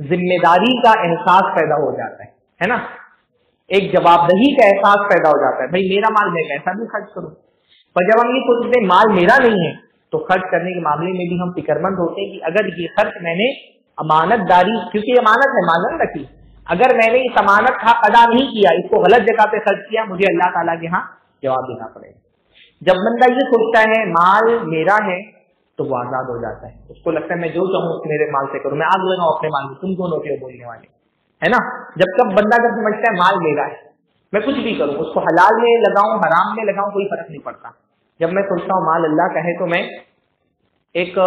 ذمہ داری کا احساس پیدا ہو جاتا ہے نا, ایک جوابدہی کا احساس پیدا ہو جاتا ہے, بھائی میرا مال میں کیسا بھی خرچ کروں. پر جب ہم یہ سوچتے ہیں مال میرا نہیں ہے تو خرچ کرنے کے معاملے میں بھی ہم فکر مند ہوتے ہیں کہ اگر یہ خرچ میں نے امانت داری, کیونکہ یہ امانت ہے, امانت رکھی, اگر میں نے اس امانت کا ادا نہیں کیا, اس کو غلط جگہ پہ خرچ کیا, مجھے اللہ تعالیٰ کے ہاں جواب دینا پڑے گا. جب بندہ یہ سوچتا ہے مال میرا ہے تو وہ آزاد ہو جاتا ہے, اس کو لگتا ہے میں جو چاہوں اس میرے مال سے کروں, میں آگ لگاؤں اپنے مال میں, تم کون ہوتے ہو بولنے والے, ہے نا. جب بندہ جب سمجھتا ہے مال میرا ہے, میں کچھ بھی کروں, اس کو حلال میں لگاؤں حرام میں لگاؤں کوئی فرق نہیں پڑتا. جب میں سوچتا ہوں مال اللہ کا ہے تو میں ایک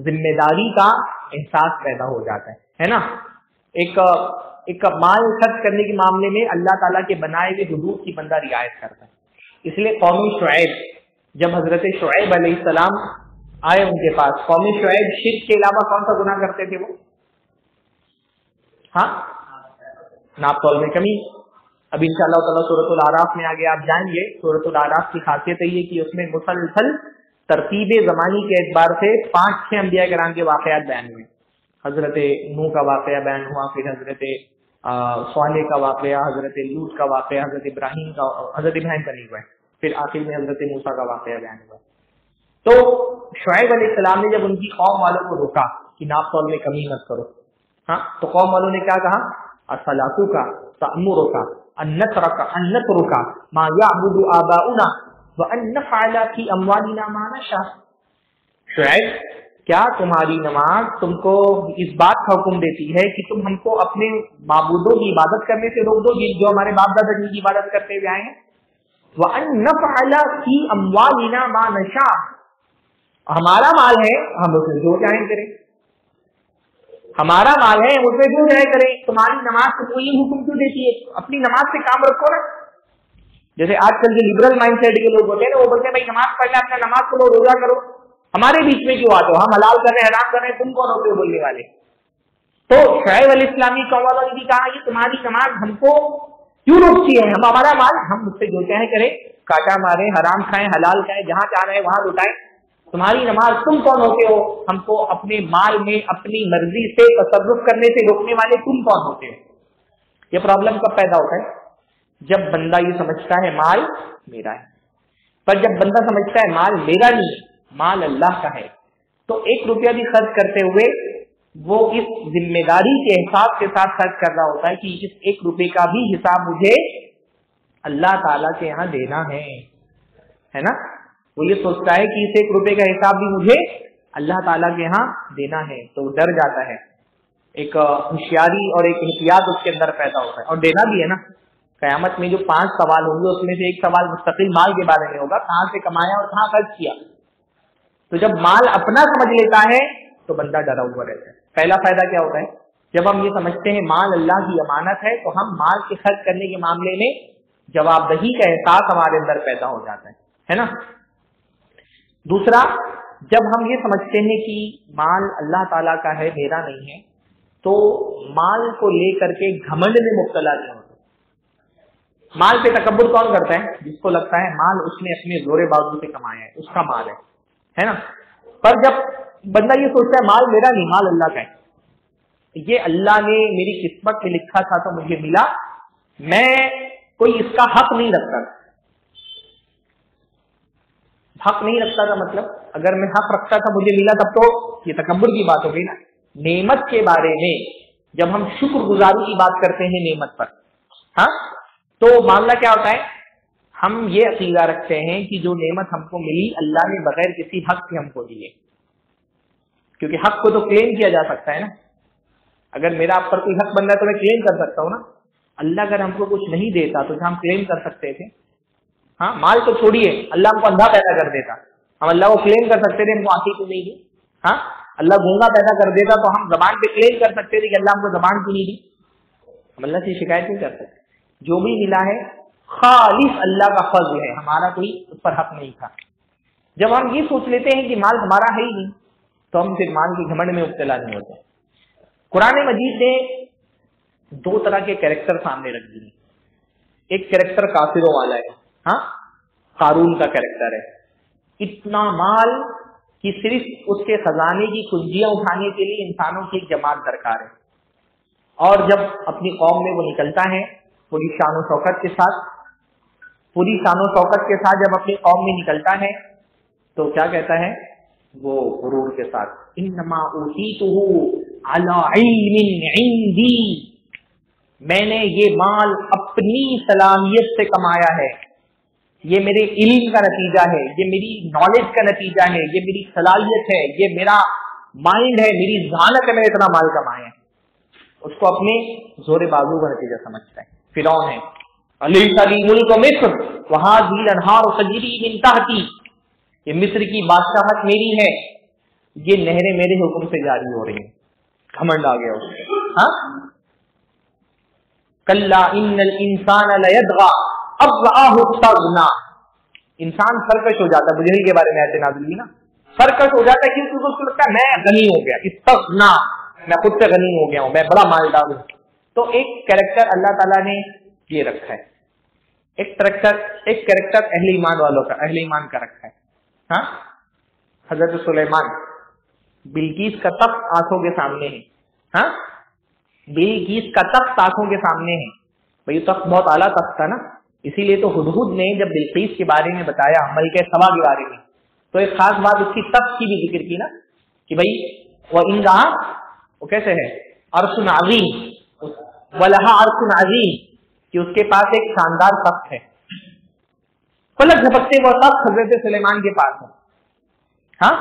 ذمہ داری کا احساس پیدا ہو جاتا ہے نا. ایک مال خرچ کرنے کے معاملے میں اللہ تعالیٰ کے بنائے ہوئے حدود کی بندہ رعایت کرتا ہے. اس لیے قوم شعیب, جب حضرت شعیب علیہ السلام آئے ان کے پاس, قوم شعیب شرک کے علاوہ کون سا گناہ کرتے تھے وہ؟ ہاں, ناپ تول میں کمی. اب انشاءاللہ تعالیٰ سورۃ الاعراف میں آگے آپ جائیں گے. سورۃ الاعراف کی خاصیت یہ کہ اس میں مسلسل ترتیب زمانی کے اعتبار سے 5-6 انبیاء کرام کے واقعات بیان ہوئے. حضرت نوح کا واقعہ بیان ہوا, پھر حضرت صالح کا واقعہ, حضرت لوط کا واقعہ, حضرت ابراہیم کا نہیں ہوا ہے, پھر آخر میں حضرت موسیٰ کا واقعہ بیان ہوا. تو شعیب علیہ السلام نے جب ان کی قوم والوں کو روکا کہ ناپ تول میں کمی مت کرو, ہاں, تو قوم والوں نے کیا کہا, اصلاتک تأمرک ان نترک ما یعبد آباؤنا وان نفعل فی اموالنا ما نشاء. شعیب, کیا تمہاری نماز تم کو اس بات کا حکم دیتی ہے کہ تم ہم کو اپنے معبودوں کی عبادت کرنے سے روک دو جو ہمارے باپ دادا جن کی عبادت کرتے ہوئے آئے ہیں؟ وَأَن نَفْعَلَ فِي أَمْوَالِنَا مَا نَشَاءُ, ہمارا مال ہے ہم اس میں جو چاہیں کریں, ہمارا مال ہے ہم اس میں جو چاہیں کریں. تمہاری نماز کو کوئی حکم کیوں دیتی ہے؟ اپنی نماز سے کام رکھو نا. جیسے آج کل جو لبرل مائنڈ سیٹ کے لوگ ہوتے ہیں نا, وہ بولتے ہیں بھائی نماز پڑھنا, اپنا نماز پڑھو, روزہ کرو, ہمارے بیچ میں کیوں آتے ہو, ہم حلال کر رہے ہیں حرام کر رہے ہیں, تم کون ہوتے ہو بولنے والے. تو شعیب علیہ السلامی قوم والوں نے بھی کہا کہ تمہاری نماز ہم کو کیوں روکتی ہے, ہم ہمارا مال ہم مجھ سے جو چاہیں کریں, کاٹا مارے, حرام کھائیں, حلال کھائیں, جہاں چاہ رہے ہیں وہاں لٹائیں. تمہاری نماز تم کون ہوتے ہو, ہم کو اپنے مال میں اپنی مرضی سے تصرف کرنے سے روکنے والے تم کون ہوتے ہو. یہ پرابلم کب پیدا ہوتا ہے؟ جب بندہ یہ سمجھتا ہے مال میرا ہے. پر جب بندہ سمجھتا ہے مال میرا نہیں ہے, مال اللہ کا ہے, تو 1 روپیہ بھی خرچ کرتے ہوئے وہ اس ذمہ داری کے احساس کے ساتھ خرچ کر رہا ہوتا ہے کہ اس 1 روپے کا بھی حساب مجھے اللہ تعالیٰ کے یہاں دینا ہے نا. وہ یہ سوچتا ہے کہ اس 1 روپے کا حساب بھی مجھے اللہ تعالیٰ کے یہاں دینا ہے, تو وہ ڈر جاتا ہے. ایک ہوشیاری اور ایک احتیاط اس کے اندر پیدا ہوتا ہے, اور دینا بھی ہے نا. قیامت میں جو 5 سوال ہوں گے اس میں سے ایک سوال مستقل مال کے بارے میں ہوگا, کہاں سے کمایا اور کہاں خرچ کیا. تو جب مال اپنا سمجھ لیتا ہے تو بندہ ڈرا ہوا رہتا ہے. پہلا فائدہ کیا ہوتا ہے؟ جب ہم یہ سمجھتے ہیں مال اللہ کی امانت ہے تو ہم مال کے خرچ کرنے کے معاملے میں جوابدہی کا احساس ہمارے اندر پیدا ہو جاتا ہے نا. دوسرا, جب ہم یہ سمجھتے ہیں کہ مال اللہ تعالیٰ کا ہے میرا نہیں ہے, تو مال کو لے کر کے گھمنڈ میں مبتلا نہیں ہوتے. مال پہ تکبر کون کرتا ہے؟ جس کو لگتا ہے مال اس نے اپنے زور بازو سے کمایا ہے, اس کا مال ہے نا. پر جب بندہ یہ سوچتا ہے مال میرا نہیں, مال اللہ کا ہے, یہ اللہ نے میری قسمت میں لکھا تھا تو مجھے ملا, میں کوئی اس کا حق نہیں رکھتا. حق نہیں رکھتا تھا مطلب اگر میں حق رکھتا تھا مجھے ملا تب تو یہ تکبر کی بات ہو گئی نا. نعمت کے بارے میں جب ہم شکر گزاری کی بات کرتے ہیں نعمت پر, ہاں, تو معاملہ کیا ہوتا ہے؟ ہم یہ عقیدہ رکھتے ہیں کہ جو نعمت ہم کو ملی اللہ نے بغیر کسی حق کے ہم کو دی ہے, کیونکہ حق کو تو کلیم کیا جا سکتا ہے نا. اگر میرا آپ پر کوئی حق بن رہا ہے تو میں کلیم کر سکتا ہوں نا. اللہ اگر ہم کو کچھ نہیں دیتا تو ہم کلیم کر سکتے تھے. ہاں, مال تو چھوڑیے, اللہ ہم کو اندھا پیدا کر دیتا, ہم اللہ کو کلیم کر سکتے تھے ہم کو آنکھیں کیوں نہیں دی. ہاں, اللہ گونگا پیدا کر دیتا تو ہم زبان پہ کلیم کر سکتے تھے کہ اللہ ہم کو زبان کیوں نہیں دی. ہم اللہ سے شکایت نہیں کر سکتے. جو بھی ملا ہے خالص اللہ کا فضل ہے, ہمارا کوئی اس پر حق نہیں تھا. جب ہم یہ سوچ لیتے ہیں کہ مال ہمارا ہے ہی نہیں تو ہم پھر مال کی گھمنڈ میں مبتلا نہیں ہوتے. قرآن مجید نے 2 طرح کے کیریکٹر سامنے رکھ دیے. ایک کیریکٹر کافروں والا ہے, ہاں, قارون کا کیریکٹر ہے. اتنا مال کہ صرف اس کے خزانے کی کنجیاں اٹھانے کے لیے انسانوں کی ایک جماعت درکار ہے. اور جب اپنی قوم میں وہ نکلتا ہے پوری شان و شوکت کے ساتھ، پوری شان و شوکت کے ساتھ جب اپنی قوم میں نکلتا ہے تو کیا کہتا ہے وہ غرور کے ساتھ، انما اوتیتہ علی علم عندی، میں نے یہ مال اپنی صلاحیت سے کمایا ہے، یہ میرے علم کا نتیجہ ہے، یہ میری نالج کا نتیجہ ہے، یہ میری صلاحیت ہے، یہ میرا مائنڈ ہے، میری ذہانت ہے، میں نے اتنا مال کمایا ہے. اس کو اپنے زور بازو کا نتیجہ سمجھتا ہے. فرعون ہے الیس لی ملک مصر وہذہ الانہار تجری من تحتی، یہ مصر کی بادشاہت میری ہے، یہ نہریں میرے حکم سے جاری ہو رہی ہیں. گھمنڈ آ گیا اس کو. ہاں کلا ان الانسان لیطغی اب رآہ استغنی، انسان سرکش ہو جاتا ہے، بجلی کے بارے میں آیت نازل ہوئی نا، سرکش ہو جاتا ہے کیونکہ اس کو لگتا ہے میں غنی ہو گیا، استغنی، میں خود سے غنی ہو گیا ہوں، میں بڑا مالدار ہوں. تو ایک کریکٹر اللہ تعالیٰ نے یہ رکھا ہے، ایک کریکٹر اہل ایمان والوں کا، اہل ایمان کا رکھا ہے. ہاں حضرت سلیمان، بلقیس کا تخت آنکھوں کے سامنے ہے. ہاں بلقیس کا تخت آنکھوں کے سامنے ہے. بھئی تخت بہت اعلیٰ تخت تھا نا، اسی لیے تو ہدہد نے جب بلقیس کے بارے میں بتایا، ملکہ سبا کے بارے میں، تو ایک خاص بات اس کی تخت کی بھی ذکر کی نا کہ بھئی وَإِنَّهَا، وہ کیسے ہے، عرش عظیم، وَلَهَا عَرْشٌ عَظِيمٌ، کہ اس کے پاس ایک شاندار تخت ہے. پلک جھپکتے وہ تخت حضرت سلیمان کے پاس ہے. ہاں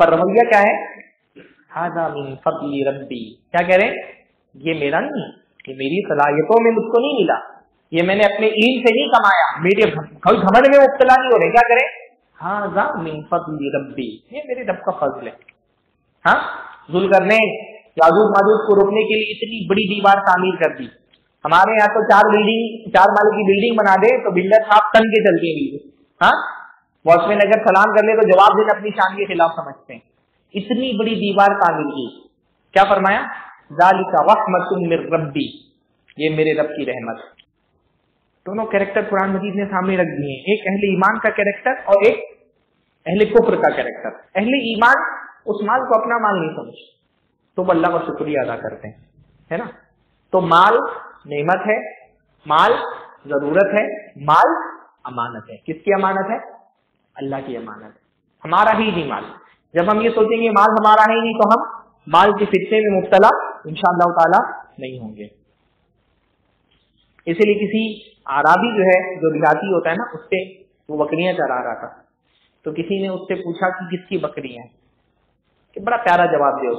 پر رویہ کیا ہے، هَذَا مِن فَضْلِ رَبِّي، کیا کہہ رہے ہیں، یہ میرا نہیں، یہ میری صلاحیتوں میں مجھ کو نہیں ملا، یہ میں نے اپنے علم سے نہیں کمایا، میرے گھمنڈ میں مبتلا نہیں ہو رہے. کیا کریں، هَذَا مِن فَضْلِ رَبِّي، یہ میرے رب کا فضل ہے. ہاں ذوالقرنین یاجوج ماجوج کو روکنے کے لیے اتنی بڑی دیوار تعمیر کر دی. ہمارے یہاں تو 4 مالے کی بلڈنگ بنا دے تو بلڈر صاحب تن کے چلتے ہیں. ہاں واچ مین اگر سلام کر لے تو جواب دینا اپنی شان کے خلاف سمجھتے ہیں. اتنی بڑی دیوار تعمیر کی. کیا فرمایا، ذالک رحمۃ من ربی، یہ میرے رب کی رحمت. دونوں کیریکٹر قرآن مجید نے سامنے رکھ دیے ہیں، ایک اہل ایمان کا کیریکٹر اور ایک اہل کفر کا کیریکٹر. اہل ایمان اس مال کو اپنا مال نہیں سمجھتے تو وہ اللہ کا شکریہ ادا کرتے ہیں، ہے نا. تو مال نعمت ہے، مال ضرورت ہے، مال امانت ہے. کس کی امانت ہے، اللہ کی امانت ہے، ہمارا ہی نہیں مال. جب ہم یہ سوچیں گے مال ہمارا ہی نہیں تو ہم مال کے فتنے میں مبتلا انشاءاللہ تعالی نہیں ہوں گے. اسی لیے کسی عرابی جو ہے جو دیہاتی ہوتا ہے نا، اس سے وہ بکریاں چرا رہا تھا، تو کسی نے اس سے پوچھا کہ کس کی بکریاں ہیں، کہ بڑا پیارا جواب دیا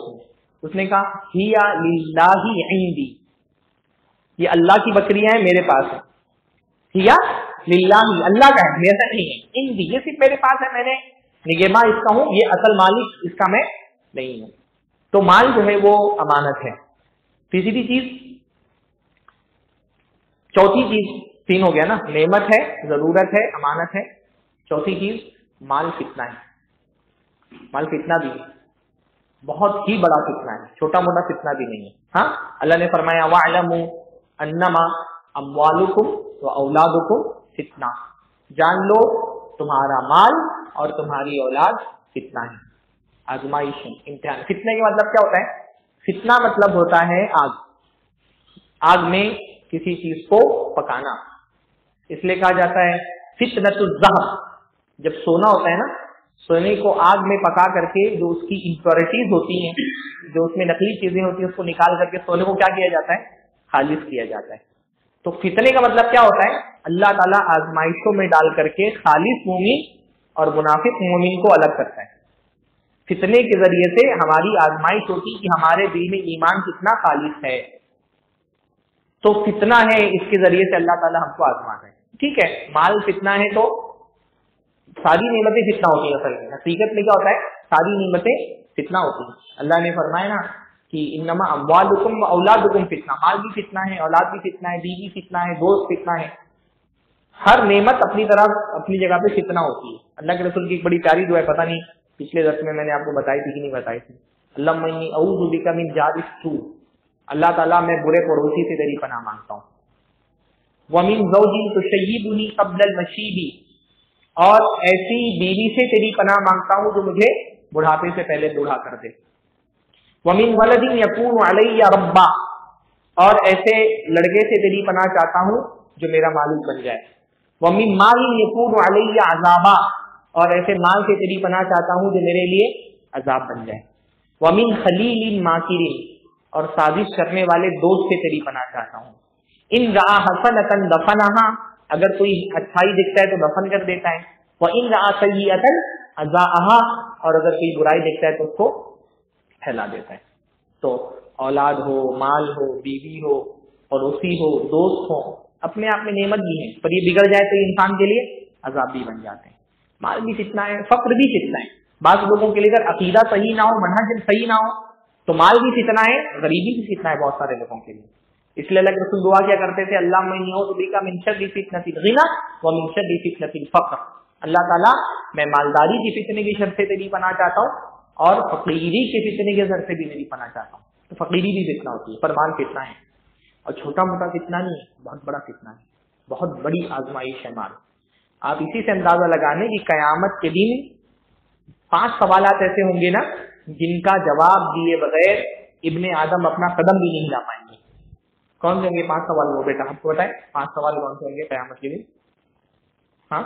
اس نے کہا ہیا للہ عندی، یہ اللہ کی بکریاں ہیں میرے پاس ہے. ہیا للہ، اللہ کا ہے، میرا نہیں ہے. عندی، یہ صرف میرے پاس ہے، میں نے نگہباں اس کا ہوں، یہ اصل مالک اس کا میں نہیں ہوں. تو مال جو ہے وہ امانت ہے. تیسری چیز، چوتھی چیز، 3 ہو گیا نا، نعمت ہے، ضرورت ہے، امانت ہے. چوتھی چیز مال فتنہ ہے. مال فتنہ بھی ہے، بہت ہی بڑا فتنہ ہے، چھوٹا موٹا فتنہ بھی نہیں ہے. ہاں اللہ نے فرمایا وَاعْلَمُوا أَنَّمَا أَمْوَالُكُمْ وَأَوْلَادُكُمْ فتنہ، جان لو تمہارا مال اور تمہاری اولاد فتنہ ہے، آزمائش ہے، امتحان. فتنے کا مطلب کیا ہوتا ہے، فتنہ مطلب ہوتا ہے آگ، آگ میں کسی چیز کو پکانا. اس لیے کہا جاتا ہے فتنۃ الذھب، جب سونا ہوتا ہے نا، سونے کو آگ میں پکا کر کے جو اس کی امپیورٹیز ہوتی ہیں، جو اس میں نقلی چیزیں ہوتی ہیں، اس کو نکال کر کے سونے کو کیا کیا جاتا ہے، خالص کیا جاتا ہے. تو فتنے کا مطلب کیا ہوتا ہے، اللہ تعالیٰ آزمائشوں میں ڈال کر کے خالص مومن اور منافق مومن کو الگ کرتا ہے. فتنے کے ذریعے سے ہماری آزمائش ہوتی کہ ہمارے دل میں ایمان کتنا خالص ہے. تو فتنہ ہے، اس کے ذریعے سے اللہ تعالیٰ ہم کو آزماتا ہے. ٹھیک ہے، مال فتنہ ہے تو ساری نعمتیں فتنہ ہوتی ہیں. اصل میں حقیقت میں کیا ہوتا ہے، ساری نعمتیں فتنہ ہوتی ہیں. اللہ نے فرمایا نا کہ انما اموالکم و اولادکم فتنہ، مال بھی فتنہ ہے، اولاد بھی فتنہ ہے، بیوی فتنہ ہے، دوست فتنہ ہے. ہر نعمت اپنی طرح اپنی جگہ پہ فتنہ ہوتی ہے. اللہ کے رسول کی ایک بڑی پیاری دعا ہے، پتہ نہیں پچھلے درس میں نے آپ کو بتائی تھی کہ نہیں بتائی تھی. اللہم انی اعوذ بک من جار السوء، اللہ تعالیٰ میں برے پڑوسی سے تیری پناہ مانگتا ہوں. ومن زوج تشیبنی قبل المشیب، اور ایسی بیوی سے تیری پناہ مانگتا ہوں جو مجھے بڑھاپے سے پہلے بوڑھا کر دے. ومن ولد یکون علی ربا، اور ایسے لڑکے سے تیری پناہ چاہتا ہوں جو میرا مالک بن جائے. وَمِن مَالٍ يَكُونُ عَلَيَّ عَذَابًا، اور ایسے مال سے تیری پناہ چاہتا ہوں جو میرے لیے عذاب بن جائے. وَمِن خَلِيلٍ مَاكِرٍ، اور سازش کرنے والے دوست سے تیری پناہ چاہتا ہوں. ان رأى حسنة دفنها، اگر کوئی اچھائی دکھتا ہے تو دفن کر دیتا ہے. وَإِن رأى سيئة أذاعها، اور اگر کوئی برائی دیکھتا ہے تو اس کو پھیلا دیتا ہے. تو اولاد ہو، مال ہو، بیوی ہو، پڑوسی ہو، دوست ہو، اپنے آپ میں نعمت بھی ہے، پر یہ بگڑ جائے تو انسان کے لیے عذاب بھی بن جاتے ہیں. مال بھی کتنا ہے، فقر بھی کتنا ہے. بعض لوگوں کے لیے اگر عقیدہ صحیح نہ ہو، منہج صحیح نہ ہو، تو مال بھی کتنا ہے، غریبی بھی کتنا ہے بہت سارے لوگوں کے لیے. اس لیے اللہ کے رسول دعا کیا کرتے تھے، اللہم انی اعوذ بک من شر فتنۃ الغنی ومن شر فتنۃ الفقر. اللہ تعالیٰ میں مالداری کی فتنے کی شر سے تیری پناہ چاہتا ہوں اور فقیری کے فتنے کے شر سے بھی میری پناہ چاہتا ہوں. تو فقیری بھی فتنہ ہوتی ہے، پر مال فتنہ ہے، اور چھوٹا موٹا فتنہ نہیں ہے، بہت بڑا فتنہ ہے، بہت بڑی آزمائش ہے مال. آپ اسی سے اندازہ لگانے کہ قیامت کے دن 5 سوالات ایسے ہوں گے نا جن کا جواب دیے بغیر ابن آدم اپنا قدم بھی نہیں ہلا پائیں گے. کون سے ہوں گے 5 سوال؟ وہ بیٹا آپ کو بتائیں 5 سوال کون سے ہوں گے قیامت کے دن؟ ہاں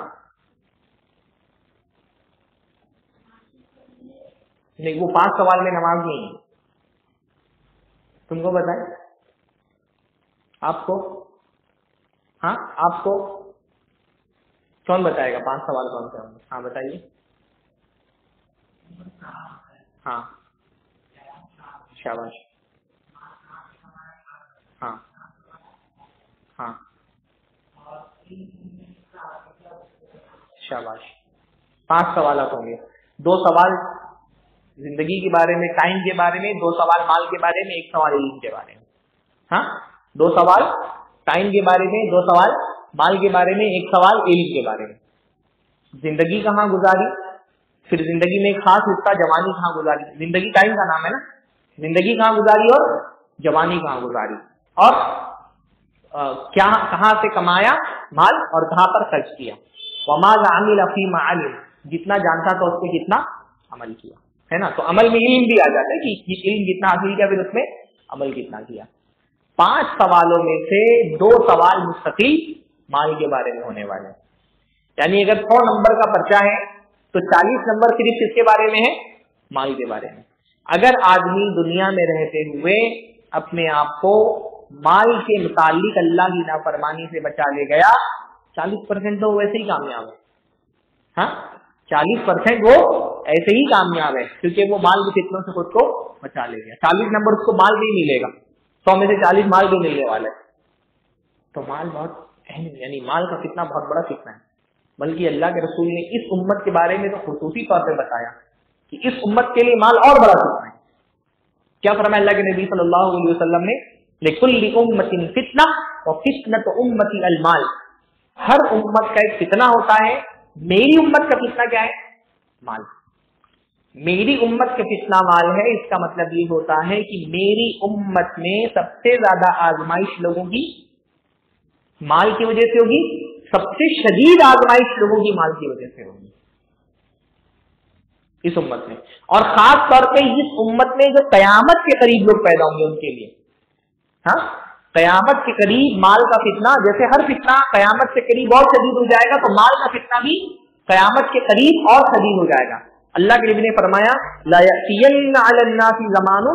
نہیں، وہ 5 سوال میں نماز نہیں ہے. تم کو بتائیں آپ کو؟ ہاں آپ کو کون بتائے گا 5 سوال کون سے ہوں گے؟ ہاں بتائیے. ہاں شاباش. ہاں ہاں شاباش. 5 سوالات ہوں گے. 2 سوال زندگی کے بارے میں، ٹائم کے بارے میں، 2 سوال مال کے بارے میں، 1 سوال علم کے بارے میں. ہاں 2 سوال ٹائم کے بارے میں، 2 سوال مال کے بارے میں، 1 سوال علم کے بارے میں. زندگی کہاں گزاری، پھر زندگی میں ایک خاص حصہ جوانی کہاں گزاری. زندگی ٹائم کا نام ہے نا. زندگی کہاں گزاری اور جوانی کہاں گزاری، اور کیا کہاں سے کمایا مال اور کہاں پر خرچ کیا. وما عمل فيما علم، جتنا جانتا تھا اس پہ کتنا عمل کیا، ہے نا. تو عمل میں علم بھی آ جاتا ہے کہ علم جتنا حاصل کیا پھر اس میں عمل کتنا کیا. 5 سوالوں میں سے 2 سوال مستقل مال کے بارے میں ہونے والے ہیں. یعنی اگر 100 نمبر کا پرچہ ہے تو 40 نمبر صرف کس کے بارے میں ہے؟ مال کے بارے میں. اگر آدمی دنیا میں رہتے ہوئے اپنے آپ کو مال کے متعلق اللہ کی نافرمانی سے بچا لے گیا، 40% تو ویسے ہی کامیاب ہے. ہاں 40% وہ ایسے ہی کامیاب ہے کیونکہ وہ مال کی فتنوں سے خود کو بچا لے گیا. 40 نمبر اس کو مال بھی ملے گا، 100 میں سے 40 مال بھی ملنے والے. تو مال بہت اہم، یعنی مال کا فتنہ بہت بڑا فتنہ ہے. بلکہ اللہ کے رسول نے اس امت کے بارے میں تو خصوصی طور پہ بتایا کہ اس امت کے لیے مال اور بڑا فتنہ ہے. کیا فرمایا اللہ کے نبی صلی اللہ علیہ وسلم نے، لِكُلِّ أُمَّةٍ فِتْنَةٌ وَفِتْنَةُ أُمَّتِي الْمَالِ. ہر امت کا ایک فتنہ ہوتا ہے، میری امت کا فتنہ کیا ہے؟ مال. میری امت کا فتنہ مال ہے. اس کا مطلب یہ ہوتا ہے کہ میری امت میں سب سے زیادہ آزمائش لوگوں کی مال کی وجہ سے ہوگی، سب سے شدید آزمائش لوگوں کی مال کی وجہ سے ہوگی اس امت میں. اور خاص طور پہ اس امت میں جو قیامت کے قریب لوگ پیدا ہوں گے ان کے لیے، ہاں قیامت کے قریب مال کا فتنہ، جیسے ہر فتنہ قیامت کے قریب اور شدید ہو جائے گا تو مال کا فتنہ بھی قیامت کے قریب اور شدید ہو جائے گا. اللہ کے نبی نے فرمایا لا یأتین علی الناس زمان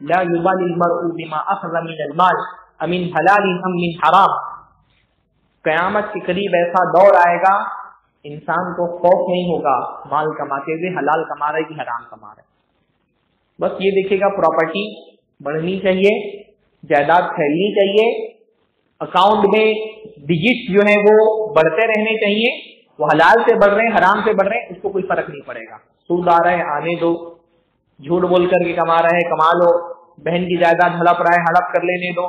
لا یبالی المرء بما اخذ من المال امن حلال ام من حرام. قیامت کے قریب ایسا دور آئے گا انسان کو خوف نہیں ہوگا مال کماتے ہوئے حلال کما رہے کہ حرام کما رہے. بس یہ دیکھے گا پراپرٹی بڑھنی چاہیے، جائیداد پھیلنی چاہیے، اکاؤنٹ میں ڈیجٹس جو ہیں وہ بڑھتے رہنے چاہیے. وہ حلال سے بڑھ رہے ہیں حرام سے بڑھ رہے ہیں اس کو کوئی فرق نہیں پڑے گا. سود آ رہا ہے آنے دو، جھوٹ بول کر کے کما رہے ہیں کما لو، بہن کی جائیداد ہڑپ رہا ہے ہڑپ کر لینے دو،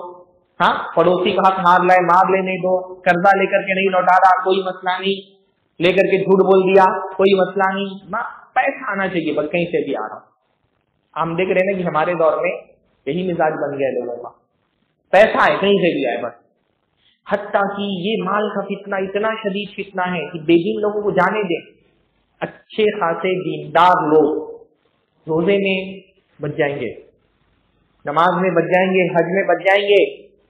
ہاں پڑوسی کا حق مار رہا ہے مار لینے دو، قرضہ لے کر کے نہیں لوٹا رہا کوئی مسئلہ نہیں، لے کر کے جھوٹ بول دیا کوئی مسئلہ نہیں، پیسہ آنا چاہیے بس کہیں سے بھی آ رہا. ہم دیکھ رہے ہیں کہ ہمارے دور میں یہی مزاج بن گیا لوگوں کا، پیسہ ہے کہیں سے بھی آئے بس. حتیٰ کہ یہ مال کا فتنہ اتنا شدید فتنہ ہے کہ بے دین لوگوں کو جانے دیں. اچھے خاصے دیندار لوگ روزے میں بچ جائیں گے، نماز میں بچ جائیں گے، حج میں بچ جائیں گے،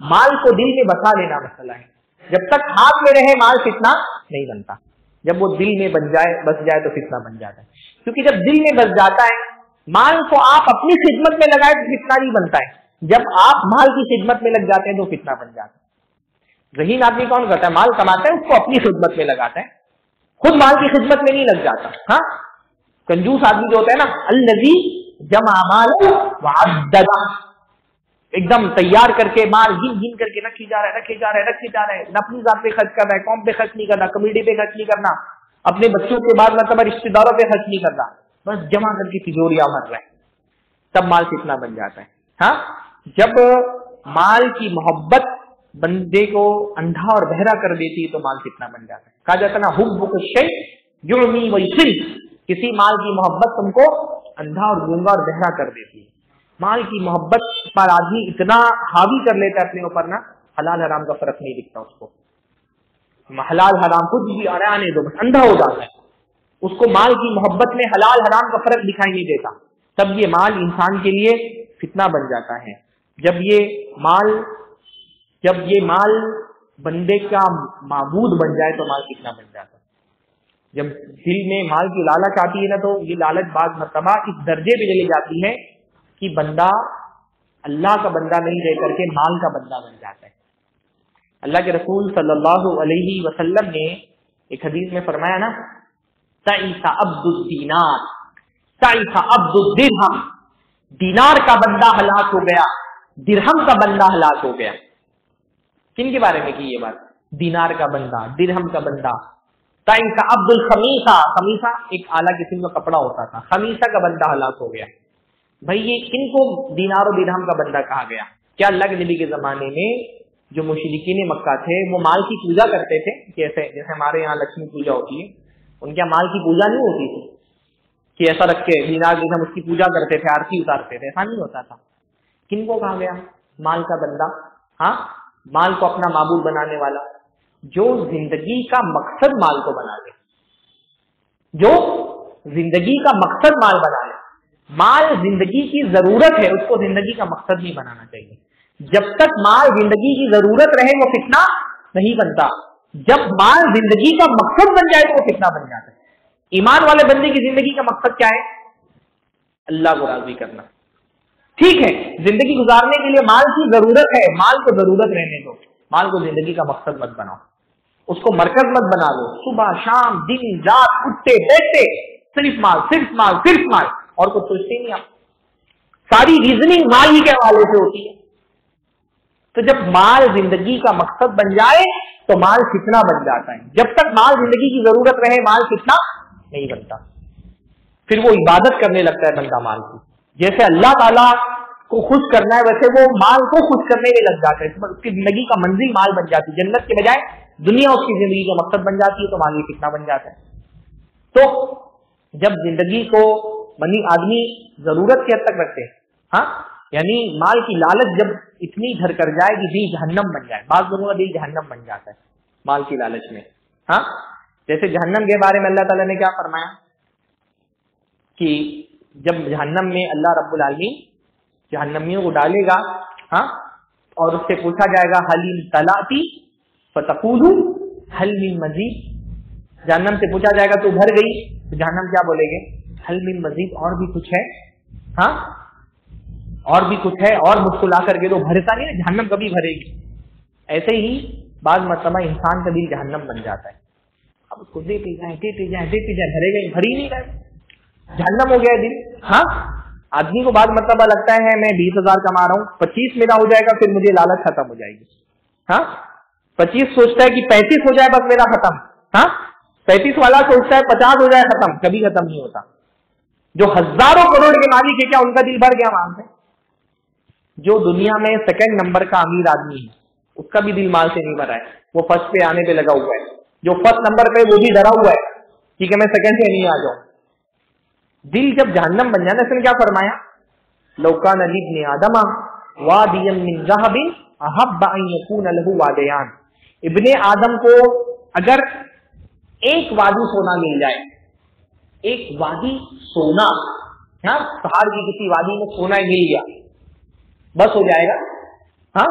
مال کو دل میں بسا لینا مسئلہ ہے. جب تک ہاتھ میں رہے مال فتنہ نہیں بنتا. جب وہ دل میں بس جائے تو فتنہ بن جاتا ہے. کیونکہ جب دل میں بس جاتا ہے مال کو آپ اپنی خدمت میں لگائے تو فتنہ نہیں بنتا ہے. جب آپ مال کی خدمت میں لگ جاتے ہیں تو فتنہ بن جاتا ہے. ذہین آدمی کون کرتا ہے؟ مال کماتا ہے اس کو اپنی خدمت میں لگاتا ہے, خود مال کی خدمت میں نہیں لگ جاتا. ہاں, کنجوس آدمی جو ہوتا ہے نا, الذی جمع مالا وعددہ, ایک دم تیار کر کے مال گن گن کر کے رکھی جا رہا ہے, نہ اپنی ذات پہ خرچ کر رہا ہے, قوم پہ خرچ نہیں کرنا, کمیونٹی پہ خرچ نہیں کرنا, اپنے بچوں کے بعد مرتبہ رشتے داروں پہ خرچ نہیں کرنا, بس جمع کر کے تجوریاں بھر رہا ہے. تب مال فتنہ بن جاتا ہے. ہاں, جب مال کی محبت بندے کو اندھا اور بہرا کر دیتی ہے تو مال فتنہ بن جاتا ہے. کہا جاتا ہے نا, حب الشیء یعمی ویصل, کسی مال کی محبت تم کو اندھا اور گونگا اور بہرا کر دیتی ہے. مال کی محبت پر آدمی اتنا حاوی کر لیتا ہے اپنے اوپر نا, حلال حرام کا فرق نہیں دکھتا اس کو. حلال حرام کچھ بھی آنے دو, بس اندھا ہو جاتا ہے. اس کو مال کی محبت میں حلال حرام کا فرق دکھائی نہیں دیتا. تب یہ مال انسان کے لیے فتنہ بن جاتا ہے. جب یہ مال بندے کا معبود بن جائے تو مال فتنہ بن جاتا ہے. جب دل میں مال کی لالچ آتی ہے نا تو یہ لالچ بعض مرتبہ اس درجے پہ چلی جاتی ہے کہ بندہ اللہ کا بندہ نہیں رہ کر کے مال کا بندہ بن جاتا ہے. اللہ کے رسول صلی اللہ علیہ وسلم نے ایک حدیث میں فرمایا نا, تعیس عبد الدینار تعیس عبد الدرہم, دینار کا بندہ ہلاک ہو گیا, درہم کا بندہ ہلاک ہو گیا. کن کے بارے میں کی یہ بات؟ دینار کا بندہ, درہم کا بندہ. تعیس عبد الخمیسہ, خمیسہ ایک اعلیٰ قسم کا کپڑا ہوتا تھا, خمیسہ کا بندہ ہلاک ہو گیا. بھائی یہ کن کو دینار و درہم کا بندہ کہا گیا؟ کیا اللہ کے نبی کے زمانے میں جو مشرکین مکہ تھے وہ مال کی پوجا کرتے تھے؟ جیسے ہمارے یہاں لکشمی پوجا ہوتی ہے, ان کے مال کی پوجا نہیں ہوتی تھی کہ ایسا رکھ کے دینار درہم اس کی پوجا کرتے تھے, آرتی اتارتے تھے, ایسا نہیں ہوتا تھا. کن کو کہا گیا؟ مال کا بندہ. ہاں, مال کو اپنا معبود بنانے والا, جو زندگی کا مقصد مال کو بنا لے, جو زندگی کا مقصد مال بنا لے. مال زندگی کی ضرورت ہے, اس کو زندگی کا مقصد نہیں بنانا چاہیے. جب تک مال زندگی کی ضرورت رہے وہ فتنہ نہیں بنتا. جب مال زندگی کا مقصد بن جائے تو وہ فتنہ بن جاتا ہے. ایمان والے بندے کی زندگی کا مقصد کیا ہے؟ اللہ کو راضی کرنا. ٹھیک ہے, زندگی گزارنے کے لیے مال کی ضرورت ہے, مال کو ضرورت رہنے دو, مال کو زندگی کا مقصد مت بناؤ, اس کو مرکز مت بنا دو. صبح شام دن رات اٹھتے بیٹھتے صرف مال صرف مال صرف مال, اور کچھ سوچتے نہیں آپ. ساری ریزننگ مال ہی کے حوالے سے ہوتی ہے. تو جب مال زندگی کا مقصد بن جائے تو مال فتنہ بن جاتا ہے. جب تک مال زندگی کی ضرورت رہے مال فتنہ نہیں بنتا. پھر وہ عبادت کرنے لگتا ہے بندہ مال کی. جیسے اللہ تعالیٰ کو خوش کرنا ہے ویسے وہ مال کو خوش کرنے میں لگ جاتا ہے. اس کی زندگی کا منزل مال بن جاتی ہے. جنت کے بجائے دنیا اس کی زندگی کا مقصد بن جاتی ہے تو مال فتنہ بن جاتا ہے. تو جب زندگی کو آدمی ضرورت کی حد تک رکھتے ہیں, ہاں, یعنی مال کی لالچ جب اتنی گھر کر جائے کہ دل جہنم بن جائے. بعض لوگوں کا دل جہنم بن جاتا ہے مال کی لالچ میں. ہاں, جیسے جہنم کے بارے میں اللہ تعالیٰ نے کیا فرمایا کہ جب جہنم میں اللہ رب العالمین جہنمیوں کو ڈالے گا, ہاں, اور اس سے پوچھا جائے گا حل امتلأتی فتقول حل من مزید. جہنم سے پوچھا جائے گا تو بھر گئی, تو جہنم کیا بولے گے؟ حل من مزید, اور بھی کچھ ہے؟ ہاں, اور بھی کچھ ہے, اور مجھ کو لا کر کے تو بھرتا نہیں, جہنم کبھی بھرے گی. ایسے ہی بعض مرتبہ انسان کا دل جہنم بن جاتا ہے. اب اس کو دیتے جائیں بھرے گئے, بھر ہی نہیں رہے, جہنم ہو گیا دل. ہاں, آدمی کو بعض مرتبہ لگتا ہے میں 20,000 کما رہا ہوں, 25 میرا ہو جائے گا پھر مجھے لالچ ختم ہو جائے گی. ہاں, 25 سوچتا ہے کہ 35 ہو جائے بس میرا ختم. ہاں, 35 والا سوچتا ہے 50 ہو جائے ختم, کبھی ختم نہیں ہوتا. جو ہزاروں کروڑ کے مالک ہے کیا ان کا دل بھر گیا مال سے؟ جو دنیا میں سیکنڈ نمبر کا امیر آدمی ہے اس کا بھی دل مال سے نہیں بھرا ہے, وہ فرسٹ پہ آنے پہ لگا ہوا ہے. جو فرسٹ نمبر پہ وہ بھی ڈرا ہوا ہے کہ میں سیکنڈ پہ نہیں آ جاؤں. دل جب جہنم بن جانا, اس نے کیا فرمایا؟ لو کان لابن آدم وادیا من ذهب احب ان يكون له وادیان. ابن آدم کو اگر ایک وادی سونا مل جائے, ایک وادی سونا, ہاں, پہاڑ کی کسی وادی میں سونا مل گیا, بس ہو جائے گا. ہاں,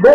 2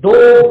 2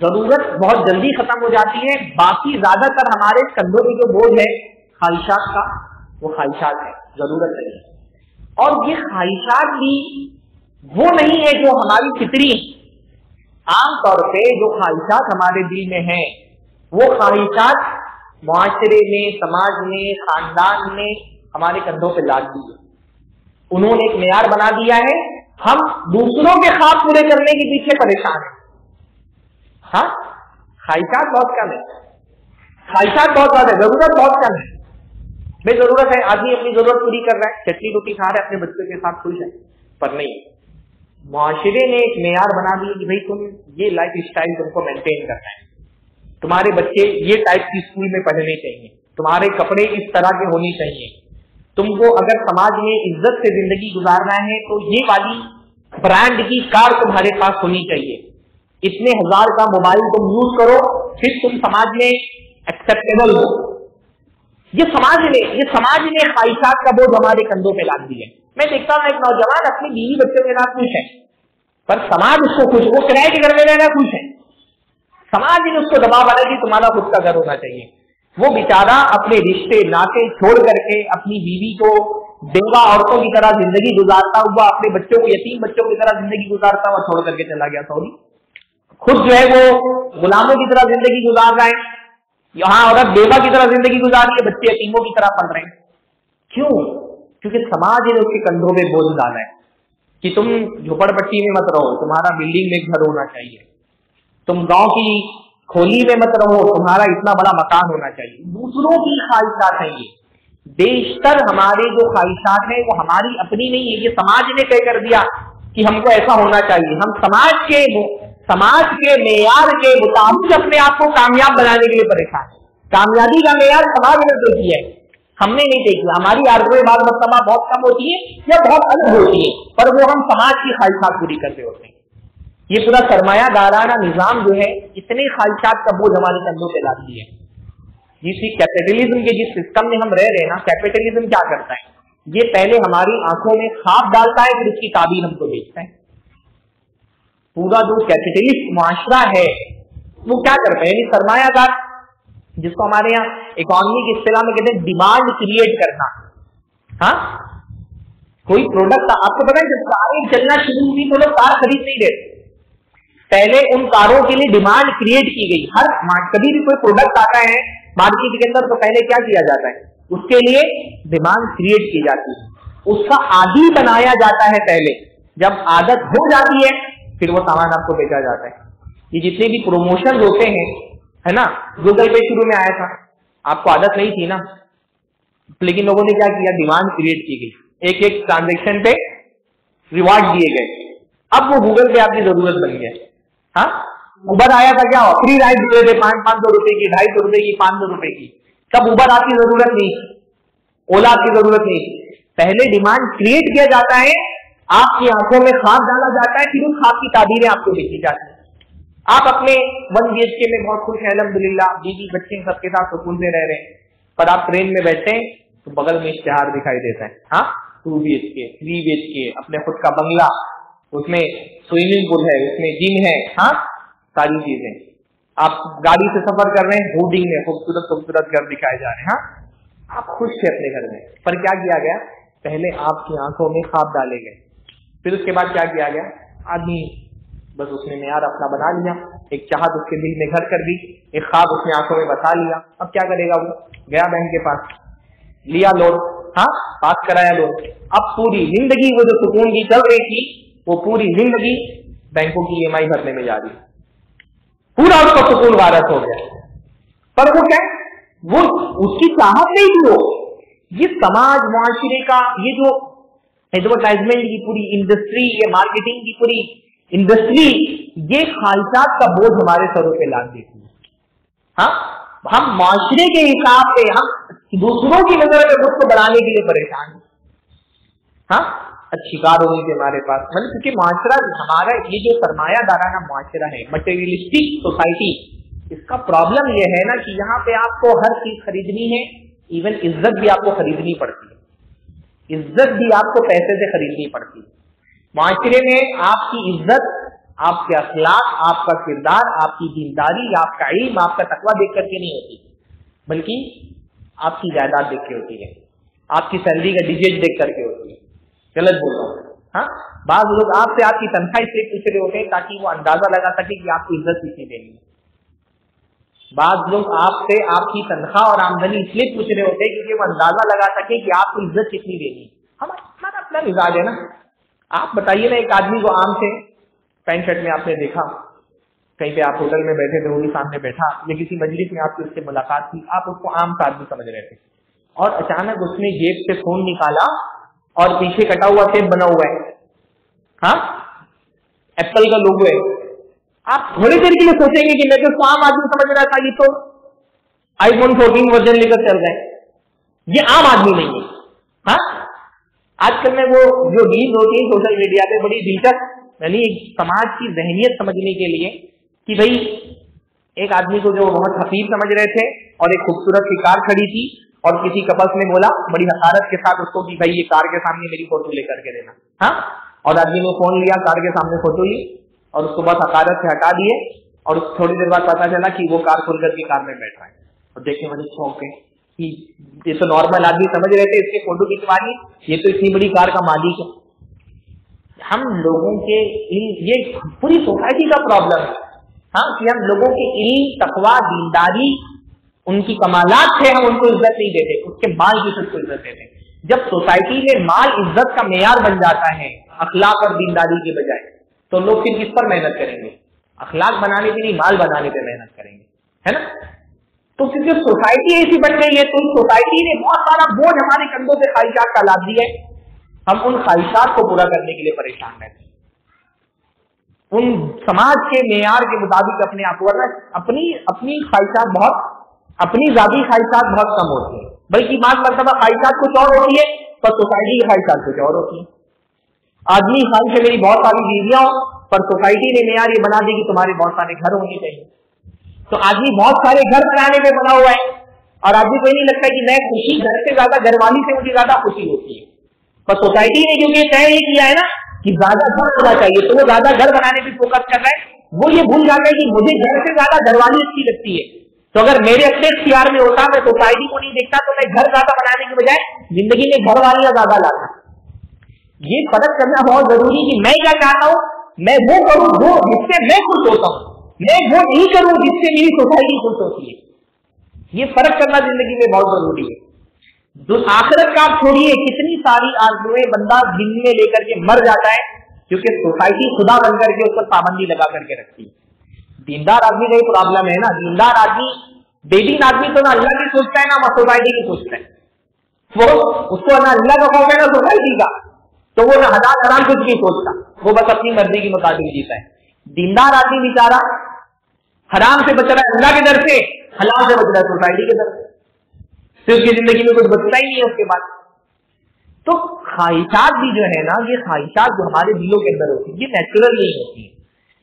ضرورت بہت جلدی ختم ہو جاتی ہے. باقی زیادہ تر ہمارے کندھوں میں جو بوجھ ہے خواہشات کا، وہ خواہشات ہے، ضرورت نہیں. اور یہ خواہشات بھی وہ نہیں ہے جو ہماری فطری. عام طور پہ جو خواہشات ہمارے دل میں ہیں وہ خواہشات معاشرے میں، سماج میں، خاندان نے ہمارے کندھوں پہ لاد دی ہے. انہوں نے ایک معیار بنا دیا ہے. ہم دوسروں کے خواب پورے کرنے کے پیچھے پریشان ہیں. ہاں، خواہشات بہت کم ہے، خواہشات بہت زیادہ ہے، ضرورت بہت کم ہے. بے ضرورت ہے، آدمی اپنی ضرورت پوری کر رہا ہے، چٹنی روٹی کھا رہا ہے، اپنے بچوں کے ساتھ خوش ہے. پر نہیں، معاشرے نے ایک معیار بنا دیا کہ بھائی تم یہ لائف اسٹائل تم کو مینٹین کرنا ہے، تمہارے بچے یہ ٹائپ کی اسکول میں پڑھنے چاہیے، تمہارے کپڑے اس طرح کے ہونے چاہیے، تم کو اگر سماج میں عزت سے زندگی گزارنا ہے تو یہ والی برانڈ کی کار تمہارے پاس ہونی چاہیے، اتنے ہزار کا موبائل تم یوز کرو پھر تم سماج میں ایکسپٹیبل ہو. یہ سماج نے خواہشات کا بوجھ ہمارے کندھوں پہ لاد دی ہے. میں دیکھتا ہوں ایک نوجوان اپنی بیوی بچوں کے ساتھ خوش ہے، پر سماج اس کو خوش، وہ کرائے کے گھر میں رہنا خوش ہے، سماج نے اس کو دباؤ بنا کہ تمہارا خود کا گھر ہونا چاہیے. وہ بیچارہ اپنے رشتے ناطے چھوڑ کر کے اپنی بیوی کو بیوہ عورتوں کی طرح زندگی گزارتا ہوا، اپنے بچوں کو یتیم بچوں کی طرح زندگی گزارتا ہوا چھوڑ کر کے چلا گیا سعودی. خود جو ہے وہ غلاموں کی طرح زندگی گزار رہے ہیں، یہاں عورت بیوہ کی طرح زندگی گزار رہی ہے، بچے یتیموں کی طرح پل رہے ہیں. کیوں؟ کیونکہ سماج نے اس کے کندھوں میں بوجھ ڈالا ہے کہ تم جھوپڑ پٹی میں مت رہو، تمہارا بلڈنگ میں گھر ہونا چاہیے، تم گاؤں کی کھولی میں مت رہو، تمہارا اتنا بڑا مکان ہونا چاہیے. دوسروں کی خواہشات ہیں یہ. بیشتر ہمارے جو خواہشات ہیں وہ ہماری اپنی نہیں ہے، یہ سماج نے طے کر دیا کہ ہم کو ایسا ہونا چاہیے. ہم سماج کے معیار کے مطابق اپنے آپ کو کامیاب بنانے کے لیے پریشان ہیں. کامیابی کا معیار سماج نے طے کیا ہے، ہم نے نہیں طے کیا. ہماری آرزویں بعض مرتبہ بہت کم ہوتی ہے یا بہت الگ ہوتی ہے، پر وہ ہم سماج کی خواہشات پوری کرتے ہوتے ہیں. یہ پورا سرمایہ دارانہ نظام جو ہے اتنے خواہشات کا بوجھ ہمارے کندھوں پہ لا دی ہے. جس کیپٹلزم کے جس سسٹم میں ہم رہ رہے ہیں نا، کیپٹلزم کیا کرتا ہے؟ یہ پہلے ہماری آنکھوں میں خواب ڈالتا ہے، پھر اس کی تعبیر ہم کو بیچتا ہے. پورا جو کیپٹلسٹ معاشرہ ہے وہ کیا کرتا ہے؟ یعنی سرمایہ دار، جس کو ہمارے یہاں اکانومی کی اصطلاح میں کہتے ہیں ڈیمانڈ کریٹ کرنا. ہاں، کوئی پروڈکٹ آپ کو پتا ہے جب کاریں چلنا شروع ہوئی تو لوگ کار خرید نہیں رہے، پہلے ان کاروں کے لیے ڈیمانڈ کریٹ کی گئی. کبھی بھی کوئی پروڈکٹ آتا ہے مارکیٹ کے اندر تو پہلے کیا کیا جاتا ہے؟ اس کے لیے ڈیمانڈ کریٹ کی جاتی ہے، اس کا عادی بنایا جاتا ہے. پہلے جب عادت ہو جاتی ہے پھر وہ سامان آپ کو بیچا جاتا ہے. یہ جتنے بھی پروموشن ہوتے ہیں ہے نا، گوگل پے شروع میں آیا تھا، آپ کو عادت نہیں تھی نا، لیکن لوگوں نے کیا کیا؟ ڈیمانڈ کریٹ کی گئی، ایک ایک ٹرانزیکشن پہ ریوارڈ دیے گئے. اب وہ گوگل پے آپ کی ضرورت بن گیا. ہاں، اوبر آیا تھا، کیا فری رائڈ دیے تھے 500 روپے کی، 250 روپے کی، 500 روپے کی. تب اوبر آپ کی ضرورت نہیں تھی، اولا آپ کی ضرورت نہیں تھی. پہلے ڈیمانڈ کریٹ کیا جاتا ہے، آپ کی آنکھوں میں خواب ڈالا جاتا ہے، پھر ان خواب کی تعبیریں آپ کو دیکھی جاتی ہیں. آپ اپنے 1 BHK میں بہت خوش ہیں، الحمدللہ، بیوی بچے سب کے ساتھ سکون سے رہ رہے ہیں، پر آپ ٹرین میں بیٹھتے ہیں تو بغل میں اشتہار دکھائی دیتا ہے. ہاں، 2 BHK 3 BHK، اپنے خود کا بنگلہ، اس میں سوئمنگ پول ہے، اس میں جم ہے، ہاں ساری چیزیں. آپ گاڑی سے سفر کر رہے ہیں، ہورڈنگ میں خوبصورت خوبصورت گھر دکھائے جا رہے ہیں. ہاں، آپ خوش تھے اپنے گھر میں، پر کیا کیا گیا؟ پہلے آپ کی آنکھوں میں خواب ڈالے گئے، پھر اس کے بعد کیا کیا گیا؟ آدمی بس اس نے معیار اپنا بنا لیا، ایک چاہت اس کے دل میں گھر کر دی، ایک خواب اس نے آنکھوں میں بتا لیا. اب کیا کرے گا؟ وہ گیا بینک کے پاس، لیا لون، ہاں پاس کرایا لون. اب پوری زندگی وہ جو سکون کی چل رہی تھی وہ پوری زندگی بینکوں کی EMI بھرنے میں جا رہی، پورا اس کا سکون وارث ہو گیا. پر وہ کیا، وہ اس کی چاہت نہیں تھی. وہ یہ سماج معاشرے کا یہ جو ایڈورٹائزمنٹ کی پوری انڈسٹری، یہ مارکیٹنگ کی پوری انڈسٹری، یہ خواہشات کا بوجھ ہمارے سروں پہ لاد دیتی ہے. ہاں، ہم معاشرے کے حساب سے، ہم دوسروں کی نظر میں خود کو بڑھانے کے لیے پریشان ہیں. ہاں، اچھی کار ہوگی کہ ہمارے پاس، مطلب کیونکہ معاشرہ ہمارا یہ جو سرمایہ دارانہ معاشرہ ہے، مٹیریلسٹک سوسائٹی، اس کا پرابلم یہ ہے نا کہ یہاں پہ آپ کو ہر چیز خریدنی ہے، ایون عزت بھی آپ کو خریدنی پڑتی ہے، عزت بھی آپ کو پیسے سے خریدنی پڑتی ہے. معاشرے میں آپ کی عزت آپ کے اخلاق، آپ کا کردار، آپ کی دینداری، آپ کا علم، آپ کا تقویٰ دیکھ کر کے نہیں ہوتی، بلکہ آپ کی جائیداد دیکھ کے ہوتی ہے، آپ کی سیلری کا ڈیجٹ دیکھ کر کے ہوتی ہے۔ غلط بول رہا ہوں؟ ہاں، بعض لوگ آپ سے آپ کی تنخواہ اس لیے پوچھ رہے ہوتے ہیں تاکہ وہ اندازہ لگا سکے کہ آپ کو عزت کتنی دینی ہے۔ بعض لوگ آپ سے آپ کی تنخواہ اور آمدنی اس لیے پوچھ رہے ہوتے ہیں کیونکہ وہ اندازہ لگا سکے کہ آپ کو عزت کتنی دینی ہے۔ ہمارا اپنا مزاج ہے نا۔ آپ بتائیے نا، ایک آدمی کو عام سے پینٹ شرٹ میں آپ نے دیکھا، کہیں پہ آپ ہوٹل میں بیٹھے تھے، وہ بھی سامنے بیٹھا، یا کسی مجلس میں آپ کی اس سے ملاقات کی، آپ اس کو عام کا آدمی سمجھ رہے تھے، اور اچانک اس نے جیب سے فون نکالا اور پیچھے کٹا ہوا ٹیپ بنا ہوا ہے، ہاں ایپل کا لوگو ہے، آپ تھوڑی دیر کے لیے سوچیں گے کہ میں تو عام آدمی سمجھ رہا تھا، یہ تو آئی فون 14 ورژن لے کر چل رہے ہیں، یہ عام آدمی نہیں ہے۔ ہاں، آج کل میں وہ جو ریل ہوتی ہے سوشل میڈیا پہ بڑی دلچسپ، یعنی سماج کی ذہنیت سمجھنے کے لیے کہ بھائی ایک آدمی کو جو بہت حقیر سمجھ رہے تھے اور ایک خوبصورت سی کار کھڑی تھی اور کسی کپل نے بولا بڑی حقارت کے ساتھ اس کو کہ بھائی یہ کار کے سامنے میری فوٹو لے کر کے دینا، ہاں، اور آدمی نے فون لیا، کار کے سامنے فوٹو لی اور اس کو بس حقارت سے ہٹا دیے، اور تھوڑی دیر بعد پتا چلا کہ وہ کار کھول کر کے کار میں بیٹھ رہا ہے، اور دیکھیں مجھے شوق ہے کہ یہ تو نارمل آدمی سمجھ رہے تھے، اس کے فوٹو کھینچوا لی، یہ تو اتنی بڑی کار کا مالک ہے۔ ہم لوگوں کے یہ پوری سوسائٹی کا پرابلم ہے، ہاں، کہ ہم لوگوں کے علم، تقویٰ، دینداری، ان کی کمالات سے ہم ان کو عزت نہیں دیتے، اس کے مال کی سب کو عزت دیتے۔ جب سوسائٹی میں مال عزت کا معیار بن جاتا ہے اخلاق اور دینداری کے بجائے، تو لوگ پھر کس پر محنت کریں گے؟ اخلاق بنانے کے لیے، مال بنانے پہ محنت کریں گے، ہے نا؟ تو کیونکہ سوسائٹی ایسی بن گئی ہے، تو سوسائٹی نے بہت سارا بوجھ ہمارے کندھوں پہ خواہشات کا لاد دیا ہے، ہم ان خواہشات کو پورا کرنے کے لیے پریشان رہتے ہیں، ان سماج کے معیار کے مطابق اپنے آپ کو، اپنی خواہشات بہت، اپنی ذاتی خواہشات بہت کم ہوتی ہیں، بلکہ بعض مرتبہ خواہشات کچھ اور ہوتی ہے پر سوسائٹی کی خواہشات کچھ اور ہوتی ہیں۔ آدمی خواہش ہے میری بہت ساری بیویاں ہوں، پر سوسائٹی نے معیار یہ بنا دی کہ تمہارے بہت سارے گھر ہونے چاہیے، تو آدمی بہت سارے گھر بنانے پہ بنا ہوا ہے، اور آدمی کو یہ نہیں لگتا کہ میں خوشی گھر سے زیادہ گھر والی سے مجھے زیادہ خوشی ہوتی ہے، پر سوسائٹی نے کیونکہ طے یہ کیا ہے نا کہ زیادہ گھر ہونا چاہیے، تو وہ زیادہ گھر بنانے پہ فوکس کر رہا ہے، وہ یہ بھول جاتا ہے کہ مجھے گھر سے زیادہ گھر والی اچھی لگتی ہے، تو اگر میرے اپنے اختیار میں ہوتا، میں سوسائٹی کو نہیں دیکھتا، تو میں گھر زیادہ بنانے کے بجائے زندگی میں گھر والیاں زیادہ لاتا۔ یہ فرق کرنا بہت ضروری ہے کہ میں کیا چاہتا ہوں، میں وہ کروں جو جس سے میں خوش ہوتا ہوں، میں وہ نہیں کروں جس سے میری سوسائٹی خوش ہوتی ہے۔ یہ فرق کرنا زندگی میں بہت ضروری ہے۔ جو آخرت کا آپ چھوڑیے، کتنی ساری آرزویں بندہ دل میں لے کر کے مر جاتا ہے کیونکہ سوسائٹی خدا بن کر کے اس پر پابندی لگا کر کے رکھتی ہے۔ دیندار آدمی کا یہ پرابلم ہے نا، دیندار آدمی، بے دین آدمی تو نہ اللہ کی سوچتا ہے نہ سوسائٹی کی سوچتا ہے، وہ اس کو نہ اللہ کا خوف ہے نہ سوسائٹی کا، تو وہ نہ حلال حرام کچھ نہیں سوچتا، وہ بس اپنی مرضی کے مطابق جیتا ہے۔ دیندار آدمی بیچارہ حرام سے بچ رہا ہے اللہ کے در سے، حلال سے بچ رہا ہے سوسائٹی کے در سے، پھر اس کی زندگی میں کچھ بچتا ہی نہیں ہے اس کے بعد۔ تو خواہشات بھی جو ہے نا، یہ خواہشات جو ہمارے دلوں کے اندر ہوتی ہے، یہ نیچرل نہیں ہوتی ہے،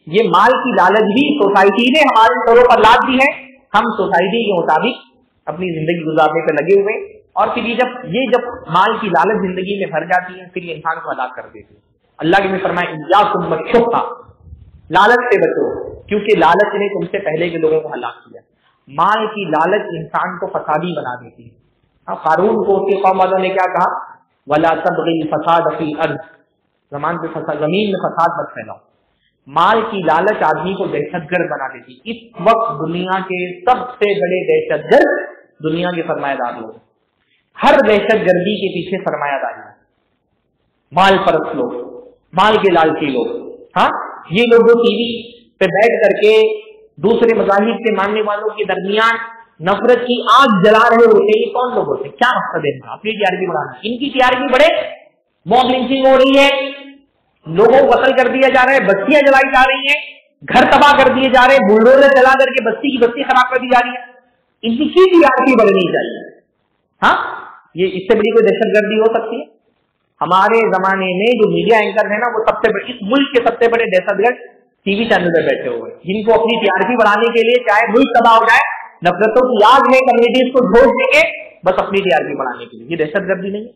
یہ مال کی لالچ بھی سوسائٹی نے ہمارے سروں پر لاد دی ہے، ہم سوسائٹی کے مطابق اپنی زندگی گزارنے پہ لگے ہوئے، اور پھر یہ جب مال کی لالچ زندگی میں بھر جاتی ہے، پھر یہ انسان کو ہلاک کر دیتی ہے۔ اللہ کے نے فرمایا ایاکم والشح، لالچ سے بچو کیونکہ لالچ نے تم سے پہلے کے لوگوں کو ہلاک کیا۔ مال کی لالچ انسان کو فسادی بنا دیتی ہے۔ قارون کو اس کی قوم والوں نے کیا کہا، وَلَا تَبْغِ الْفَسَادَ فِي الْأَرْضِ، زمین میں فساد مت پھیلاؤ۔ مال کی لالچ آدمی کو دہشت گرد بنا دیتی۔ اس وقت دنیا کے سب سے بڑے دہشت گرد دنیا کے سرمایہ دار لوگ، ہر دہشت گردی کے پیچھے سرمایہ داری ہے، مال پرست لوگ، مال کے لالچی لوگ۔ ہاں، یہ لوگ جو ٹی وی پہ بیٹھ کر کے دوسرے مذاہب کے ماننے والوں کے درمیان نفرت کی آگ جلا رہے ہوتے ہیں، یہ کون لوگ ہوتے ہیں؟ کیا مقصد ہے ان کا؟ اپنی ٹی آر پی بڑھانا۔ ان کی ٹی آر پی بڑھے، موب لنچنگ ہو رہی ہے، لوگوں کو قتل کر دیا جا رہا ہے، بستیاں جلائی جا رہی ہیں، گھر تباہ کر دیے جا رہے ہیں، بلڈوزر چلا کر کے بستی کی بستی خراب کر دی جا رہی ہے، ان کی ٹی آر پی بڑھنی چاہیے۔ ہاں، یہ اس سے بڑی کوئی دہشت گردی ہو سکتی ہے؟ ہمارے زمانے میں جو میڈیا اینکر ہے نا، وہ سب سے بڑے، اس ملک کے سب سے بڑے دہشت گرد ٹی وی چینل پہ بیٹھے ہوئے، جن کو اپنی ٹی آر پی بڑھانے کے لیے چاہے ملک تباہ ہو جائے، نفرتوں کی آگ میں کمیونٹیز کو جھونک دیں گے بس اپنی ٹی آر پی بڑھانے کے لیے۔ یہ دہشت گردی نہیں ہے؟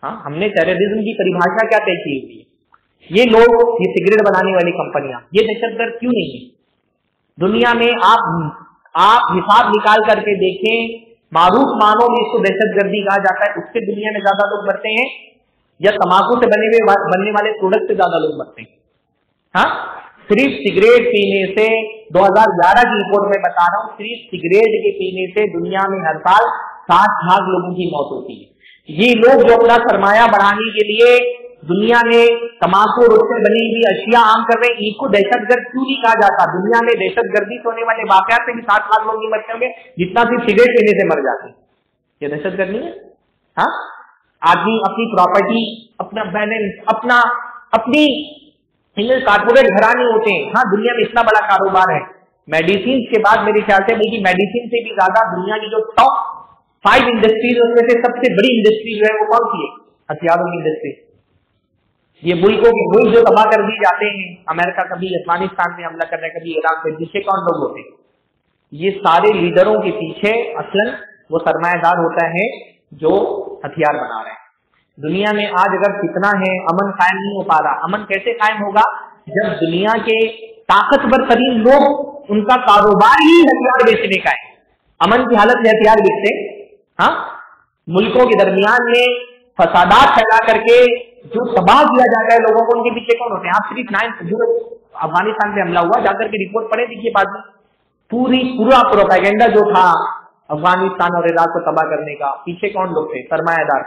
ہاں، ہم نے ٹیررزم کی پریبھاشا کیا طے کی ہوئی ہے یہ لوگ, یہ سگریٹ بنانے والی کمپنیاں, یہ دہشت گرد کیوں نہیں ہے دنیا میں؟ آپ حساب نکال کر کے دیکھیں, معروف معنوں میں اس کو دہشت گردی کہا جاتا ہے, اس سے دنیا میں زیادہ لوگ مرتے ہیں یا تمباکو سے بننے والے پروڈکٹ سے زیادہ لوگ مرتے ہیں؟ ہاں, صرف سگریٹ پینے سے 2011 کی رپورٹ میں بتا رہا ہوں, صرف سگریٹ کے پینے سے دنیا میں ہر سال 60 لاکھ لوگوں کی موت ہوتی ہے. یہ لوگ جو اپنا سرمایہ بڑھانے کے لیے دنیا میں تمباکو اور اس سے بنی ہوئی اشیاء عام کر رہے ہیں, ان کو دہشت گرد کیوں نہیں کہا جاتا؟ دنیا میں دہشت گردی سے ہونے والے واقعات سے بھی 60 لاکھ لوگ نہیں مرتے ہوں گے جتنا صرف سگریٹ پینے سے مر جاتے ہیں. یہ دہشت گرد نہیں ہے؟ ہاں, آدمی اپنی پراپرٹی, اپنا بیلنس, اپنی کارپوریٹ گھرانے ہوتے ہیں. ہاں, دنیا میں اتنا بڑا کاروبار ہے, میڈیسین کے بعد میرے خیال سے بلکہ میڈیسین سے بھی زیادہ دنیا کی جو ٹاپ 5 انڈسٹریز ان میں سے سب سے بڑی انڈسٹری جو ہے وہ کون سی ہے؟ ہتھیاروں کی انڈسٹری. یہ ملک جو تباہ کر دیے جاتے ہیں, امریکہ کبھی افغانستان میں حملہ کر رہا ہے, کبھی عراق میں, پیچھے کون لوگ ہوتے ہیں؟ یہ سارے لیڈروں کے پیچھے اصلاً وہ سرمایہ دار ہوتا ہے جو ہتھیار بنا رہے ہیں. دنیا میں آج اگر فتنہ ہے, امن قائم نہیں ہو پا رہا. امن کیسے قائم ہوگا جب دنیا کے طاقتور ترین لوگ ان کا کاروبار ہی ہتھیار بیچنے کا ہے. امن کی حالت میں ہتھیار بیچتے, ہاں, ملکوں کے درمیان میں فسادات پھیلا کر کے جو تباہ کیا جاتا ہے لوگوں کو, ان کے پیچھے کون ہوتے ہیں؟ آپ صرف جو افغانستان میں حملہ ہوا, جا کر کے رپورٹ پڑھے دیکھیے بعد میں, پورا پروپیگنڈا جو تھا افغانستان اور عراق کو تباہ کرنے کا, پیچھے کون لوگ تھے؟ سرمایہ دار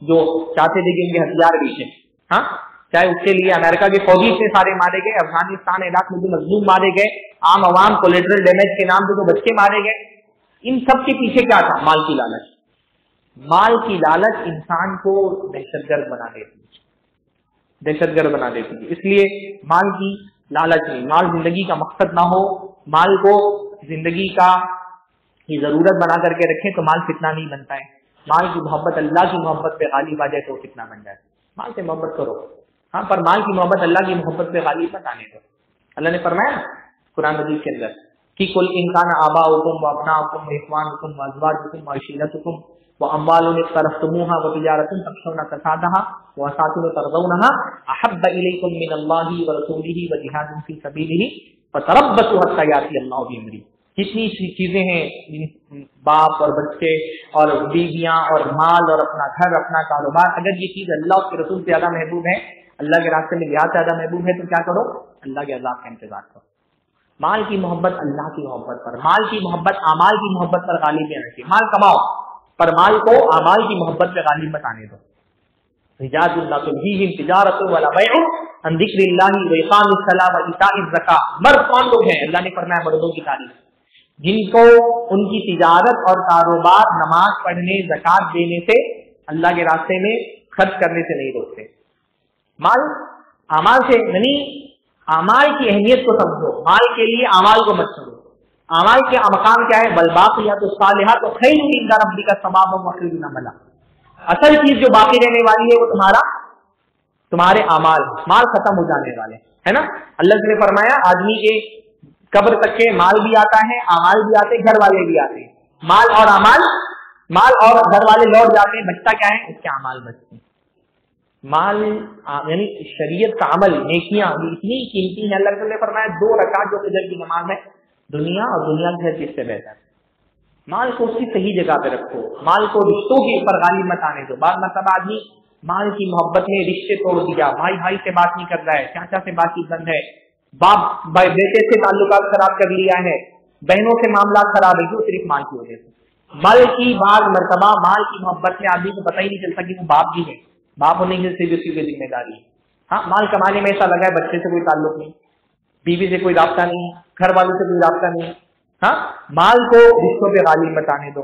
جو چاہتے تھے کہ ان کے ہتھیار بیچے. ہاں, چاہے اس کے لیے امریکہ کے فوجی سے سارے مارے گئے, افغانستان عراق میں جو مظلوم مارے گئے, عام عوام کولیٹرل ڈیمیج کے نام پہ جو بچے مارے گئے, ان سب کے پیچھے کیا تھا؟ مال کی لالچ. مال کی لالچ انسان کو دہشت گرد بنا دیتی ہے, دہشت گرد بنا دیتی ہے. اس لیے مال کی لالچ نہیں, مال زندگی کا مقصد نہ ہو, مال کو زندگی کا یہ ضرورت بنا کر کے رکھیں تو مال فتنہ نہیں بنتا ہے. مال کی محبت اللہ کی محبت پہ غالب آ جائے تو فتنہ بن جائے. مال سے محبت کرو, ہاں, پر مال کی محبت اللہ کی محبت پہ غالب مت آنے دو. اللہ نے فرمایا قرآن مجید کے اندر کہ کل انکان آباؤکم وابناؤکم واخوانکم وازواجکم وعشیرتکم واموال اقترفتموها وتجارة تخشون كسادها ومساكن ترضونها احب اليكم من الله ورسوله وجهاد في سبيله فتربصوا حتى ياتي الله بامره. جتنی چیزیں ہیں, باپ اور بچے اور بیویاں اور مال اور اپنا گھر, اپنا کاروبار, اگر یہ چیز اللہ اور کے رسول سے زیادہ محبوب ہے, اللہ کے راستے میں جہاد زیادہ محبوب ہے, تو کیا کرو؟ اللہ کے عذاب کا انتظار کرو. مال کی محبت اللہ کی محبت پر, مال کی محبت اعمال کی محبت پر غالب نہیں رکھے. مال کماؤ پر مال کو اعمال کی محبت پہ غالب مت آنے دو. رجال لا تلہیہم تجارۃ ولا بیع عن ذکر اللہ واقام الصلاۃ وایتاء الزکاۃ. مرد کون لوگ ہیں؟ اللہ نے فرمایا مردوں کی تعریف, جن کو ان کی تجارت اور کاروبار نماز پڑھنے, زکات دینے سے, اللہ کے راستے میں خرچ کرنے سے نہیں روکتے. مال اعمال سے نہیں, اعمال کی اہمیت کو سمجھو, مال کے لیے اعمال کو مت چھوڑو. اعمال کے مقام کیا ہے؟ بالباقیات الصالحات خیر عند ربک ثوابا وخیر عملا. اصل چیز جو باقی رہنے والی ہے وہ تمہارے اعمال. مال ختم ہو جانے والے ہے نا. اللہ نے فرمایا آدمی کے قبر تک کے مال بھی آتا ہے, اعمال بھی آتے ہیں, گھر والے بھی آتے ہیں. مال اور اعمال, مال اور گھر والے لوٹ جاتے ہیں, بچتا کیا ہے؟ اس کے اعمال بچتے ہیں. مال یعنی شریعت کا عمل, نیکیاں اتنی قیمتی ہیں. اللہ نے فرمایا 2 رکعت جو فجر کی نماز ہے, دنیا اور دنیا کی ہر چیز سے بہتر. مال کو اس کی صحیح جگہ پہ رکھو, مال کو رشتوں کے اوپر غالب مت آنے دو. بعض مرتبہ آدمی مال کی محبت میں رشتے توڑ دیا, بھائی سے بات نہیں کر رہا ہے, چاچا سے بات چیت بند ہے, باپ بیٹے سے تعلقات خراب کر لیا ہے, بہنوں سے معاملات خراب ہے, کیوں؟ صرف مال کی وجہ سے. مال کی بعض مرتبہ مال کی محبت میں آدمی کو پتہ ہی نہیں چلتا کہ وہ باپ بھی ہے, باپ ہونے سے بھی اسی کی ذمہ داری ہے. ہاں, مال کمانے میں ایسا لگا ہے بچے سے کوئی تعلق نہیں, بیوی سے کوئی رابطہ نہیں, گھر والوں سے کوئی رابطہ نہیں. ہاں, مال کو رشتوں پہ غالب مت آنے دو.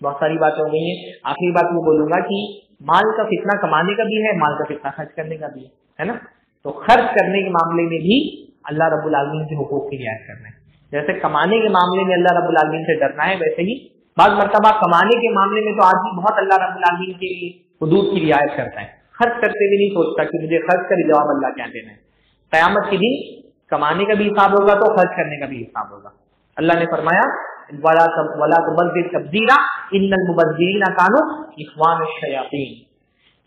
بہت ساری باتیں ہو گئی ہیں. آخری بات میں بولوں گا کہ مال کا فتنہ کمانے کا بھی ہے, مال کا فتنہ خرچ کرنے کا بھی ہے نا. تو خرچ کرنے کے معاملے میں بھی اللہ رب العالمین کے حقوق کی رعایت کرنا ہے. جیسے کمانے کے معاملے میں اللہ رب العالمین سے ڈرنا ہے, ویسے ہی بعض مرتبہ کمانے کے معاملے میں تو آدمی بہت اللہ رب العالمین کے حدود کی رعایت کرتا ہے, خرچ کرتے بھی نہیں سوچتا کہ مجھے خرچ کر جواب اللہ کیا دینا ہے. قیامت کے دن کمانے کا بھی حساب ہوگا تو خرچ کرنے کا بھی حساب ہوگا. اللہ نے فرمایا وَلَا تُبَذِّرْ تَبْذِيرًا إِنَّ الْمُبَذِّرِينَ كَانُوا إِخْوَانَ الشَّيَاطِينِ,